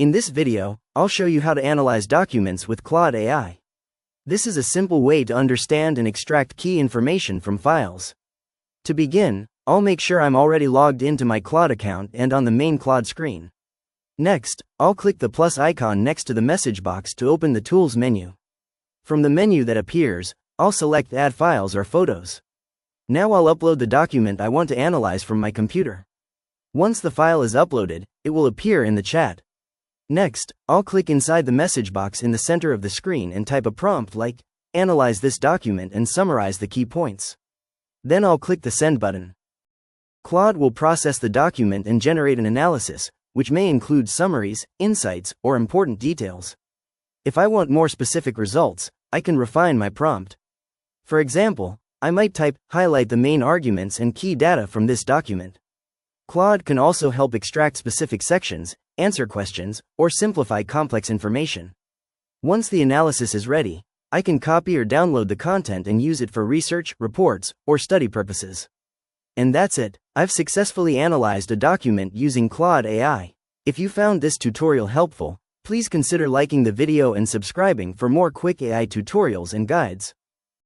In this video, I'll show you how to analyze documents with Claude AI. This is a simple way to understand and extract key information from files. To begin, I'll make sure I'm already logged into my Claude account and on the main Claude screen. Next, I'll click the plus icon next to the message box to open the Tools menu. From the menu that appears, I'll select Add Files or Photos. Now I'll upload the document I want to analyze from my computer. Once the file is uploaded, it will appear in the chat. Next, I'll click inside the message box in the center of the screen and type a prompt like, "Analyze this document and summarize the key points." Then I'll click the Send button. Claude will process the document and generate an analysis, which may include summaries, insights, or important details. If I want more specific results, I can refine my prompt. For example, I might type, "Highlight the main arguments and key data from this document." Claude can also help extract specific sections, answer questions, or simplify complex information. Once the analysis is ready, I can copy or download the content and use it for research, reports, or study purposes. And that's it. I've successfully analyzed a document using Claude AI. If you found this tutorial helpful, please consider liking the video and subscribing for more quick AI tutorials and guides.